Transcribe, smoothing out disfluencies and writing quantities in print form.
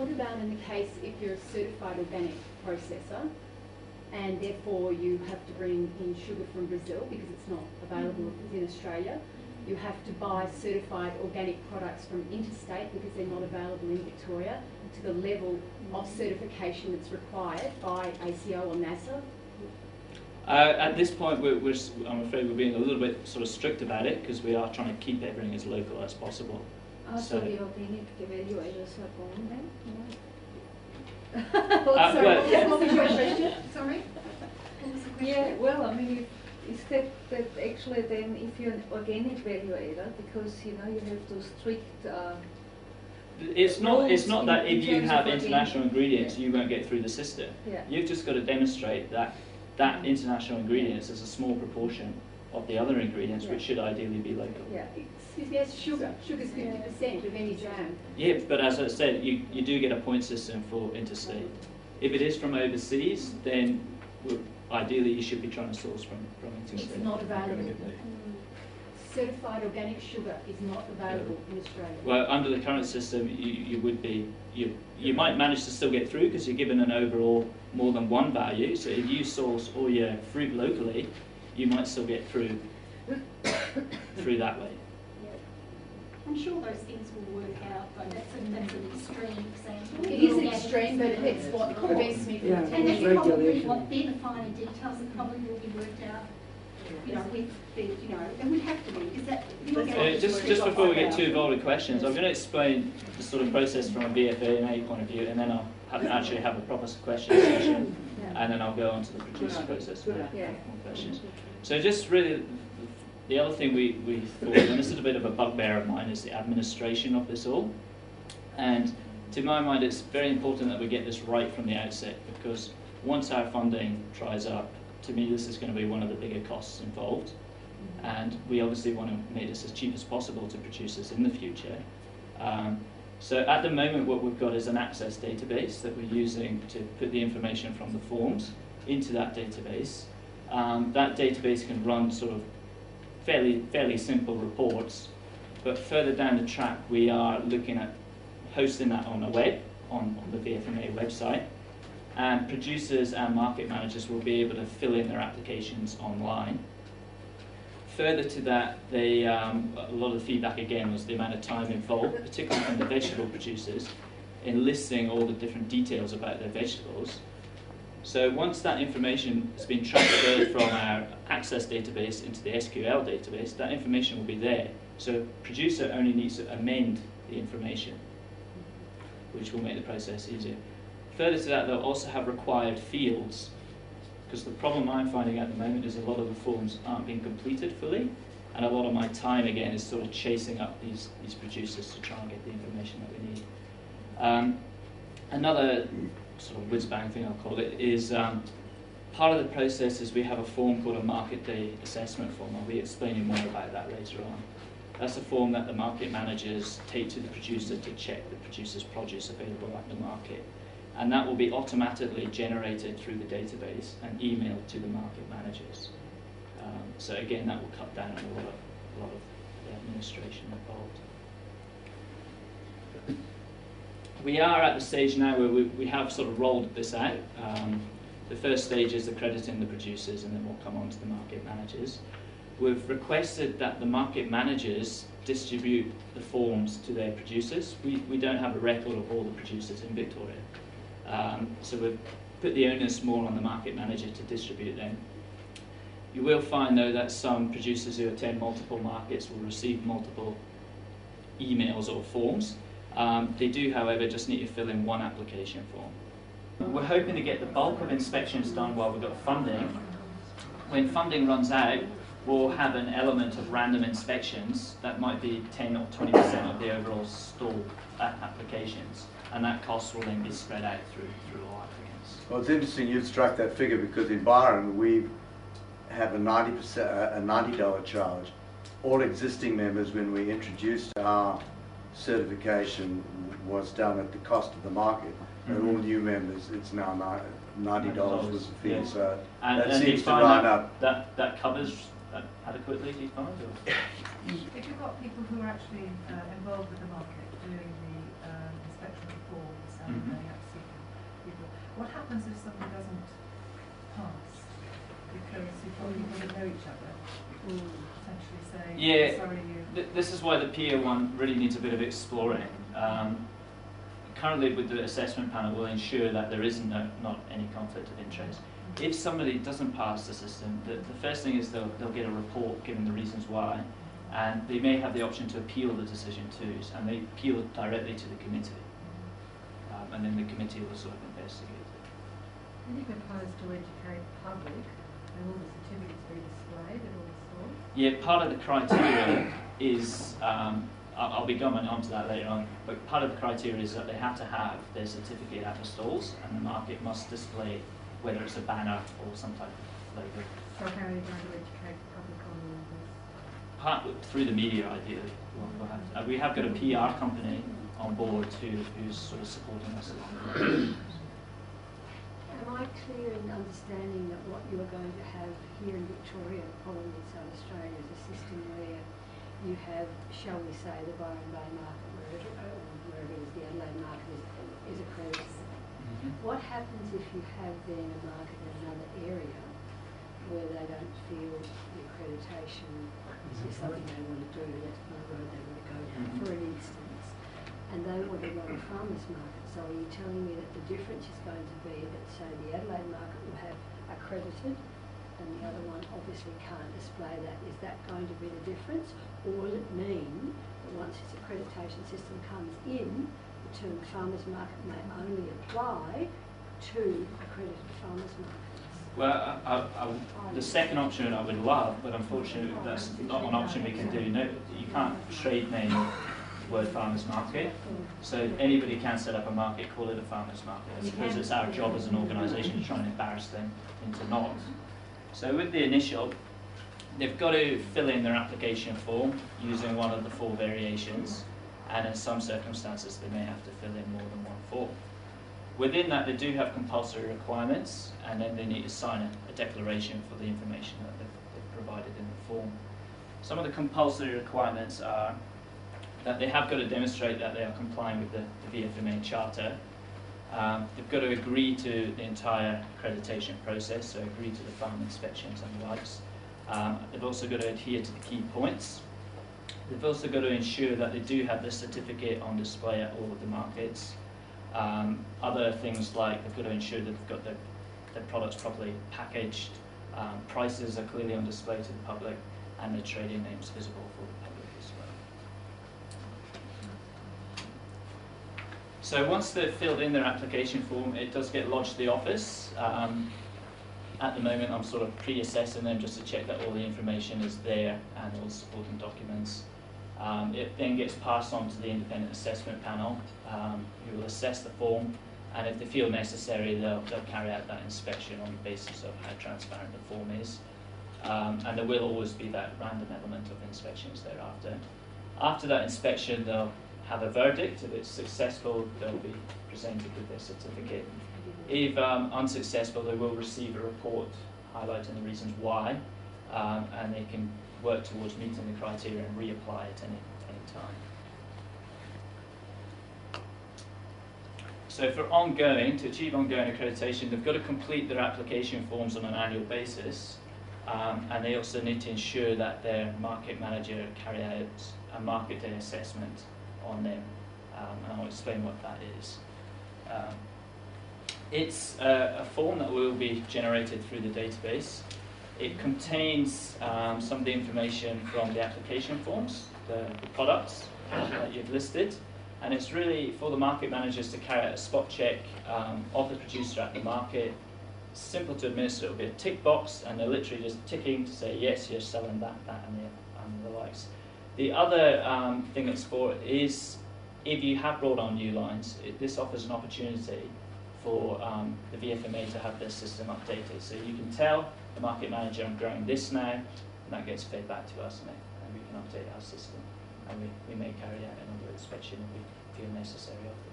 what about in the case if you're a certified organic processor and therefore you have to bring in sugar from Brazil because it's not available within Australia? You have to buy certified organic products from interstate because they're not available in Victoria to the level of certification that's required by ACO or NASA? At this point, I'm afraid we're being a little bit sort of strict about it because we are trying to keep everything as local as possible. So the organic evaluators are going then? What was your question? Sorry? What was the question? Yeah, well, I mean, is that actually then if you're an organic evaluator, because you have those strict it's not that if you have international ingredients you won't get through the system. You've just got to demonstrate that international ingredients is a small proportion of the other ingredients, which should ideally be local. Excuse me, that's sugar. Sugar's 50% of any jam. Yeah, but as I said, you do get a point system for interstate. If it is from overseas, then ideally you should be trying to source from interstate. It's not available. Certified organic sugar is not available in Australia. Well, under the current system, you would be. You might manage to still get through because you're given an overall more than one value. So if you source all your fruit locally, you might still get through that way. I'm sure those things will work out, but that's an extreme example. It is an extreme, but it's what prevents me from and that's probably what then the finer details that probably will be worked out. With the, and would have to be, is that... Just before we get too involved in questions, I'm going to explain the sort of process from a VFMA point of view, and then I'll actually have a proper question session, and then I'll go on to the producer process with more questions. So just really, the other thing we thought, and this is a bit of a bugbear of mine, is the administration of this all. And to my mind, it's very important that we get this right from the outset, because once our funding dries up, to me, this is going to be one of the bigger costs involved, and we obviously want to make this as cheap as possible to producers in the future. So at the moment, what we've got is an access database that we're using to put the information from the forms into that database. That database can run sort of fairly simple reports, but further down the track, we are looking at hosting that on a web, on the VFMA website. And producers and market managers will be able to fill in their applications online. Further to that, a lot of the feedback again was the amount of time involved, particularly from the vegetable producers, in listing all the different details about their vegetables. So once that information has been transferred from our access database into the SQL database, that information will be there. So a producer only needs to amend the information, which will make the process easier. Further to that, they'll also have required fields, because the problem I'm finding at the moment is a lot of the forms aren't being completed fully, and a lot of my time, again, is sort of chasing up these producers to try and get the information that we need. Another sort of whiz-bang thing, I'll call it, is part of the process is we have a form called a market day assessment form. I'll be explaining more about that later on. That's a form that the market managers take to the producer to check the producer's produce available at the market. And that will be automatically generated through the database and emailed to the market managers. So again, that will cut down on a lot of the administration involved. We are at the stage now where we have sort of rolled this out. The first stage is accrediting the producers, and then we'll come on to the market managers. We've requested that the market managers distribute the forms to their producers. We don't have a record of all the producers in Victoria. So we've put the onus more on the market manager to distribute them. You will find, though, that some producers who attend multiple markets will receive multiple emails or forms. They do, however, just need to fill in one application form. We're hoping to get the bulk of inspections done while we've got funding. When funding runs out, we'll have an element of random inspections that might be 10 or 20% of the overall stall applications. And that cost will then be spread out through all applicants. Well, it's interesting you struck that figure, because in Byron we have a $90 charge. All existing members, when we introduced our certification, was done at the cost of the market. And all new members, it's now $90 was the fee. Yeah. So that seems to line up. That covers that adequately, do you find? Or? If you've got people who are actually involved with the market, doing the inspection of forms and what happens if somebody doesn't pass? Because you've got people that know each other, essentially saying, Yeah, sorry, you... This is why the peer one really needs a bit of exploring. Currently with the assessment panel, we'll ensure that there is not any conflict of interest. If somebody doesn't pass the system, the first thing is they'll get a report giving the reasons why, and they may have the option to appeal the decision too, and they appeal it directly to the committee. And then the committee will sort of investigate it. Can you propose to educate the public and all the certificates be displayed at all the stores? Yeah, part of the criteria is, I'll be going on to that later on, but part of the criteria is that they have to have their certificate at the stalls, and the market must display whether it's a banner or some type of logo. So how are you going to educate the public on all this? Through the media, ideally. We have got a PR company on board who's sort of supporting us. Am I clear in understanding that what you are going to have here in Victoria, probably in South Australia, is a system where you have, shall we say, the Byron Bay market, wherever it is, the Adelaide market is accredited. What happens if you have then a market in another area where they don't feel the accreditation is something they want to do, that's the road they want to go down, for an instance, and they want to run a farmers market? So are you telling me that the difference is going to be that, say, the Adelaide market will have accredited and the other one obviously can't display that? Is that going to be the difference? Or will it mean that once this accreditation system comes in, the term farmers market may only apply to accredited farmers markets? Well, the second option I would love, but unfortunately that's not an option we can do. No, you can't trade name the word farmers market, so anybody can set up a market, call it a farmers market. I suppose it's our job as an organisation to try and embarrass them into not. So with the initial, they've got to fill in their application form using one of the 4 variations, and in some circumstances they may have to fill in more than one form. Within that, they do have compulsory requirements, and then they need to sign a declaration for the information that they've provided in the form. Some of the compulsory requirements are that they have got to demonstrate that they are complying with the VFMA charter. They've got to agree to the entire accreditation process, so agree to the farm inspections and the likes. They've also got to adhere to the key points. They've also got to ensure that they do have the certificate on display at all of the markets. Other things like they've got to ensure that they've got their products properly packaged, prices are clearly on display to the public, and the trading names visible for the public as well. So once they've filled in their application form, it does get lodged at the office. At the moment, I'm sort of pre-assessing them just to check that all the information is there and all the supporting documents. It then gets passed on to the independent assessment panel, who will assess the form, and if they feel necessary, they'll carry out that inspection on the basis of how transparent the form is. And there will always be that random element of inspections thereafter. After that inspection, they'll have a verdict. If it's successful, they'll be presented with their certificate. If unsuccessful, they will receive a report highlighting the reasons why, and they can work towards meeting the criteria and reapply at any time. So for to achieve ongoing accreditation, they've got to complete their application forms on an annual basis, and they also need to ensure that their market manager carry out a market day assessment on them, and I'll explain what that is. It's a form that will be generated through the database. It contains some of the information from the application forms, the products that you've listed, and it's really for the market managers to carry out a spot check of the producer at the market. It's simple to administer. It'll be a tick box, and they're literally just ticking to say yes, you're selling that, and the likes. The other thing it's for is if you have brought on new lines, this offers an opportunity for the VFMA to have their system updated. So you can tell the market manager, I'm growing this now, and that gets fed back to us, and we can update our system. And we may carry out another inspection if we feel necessary of it.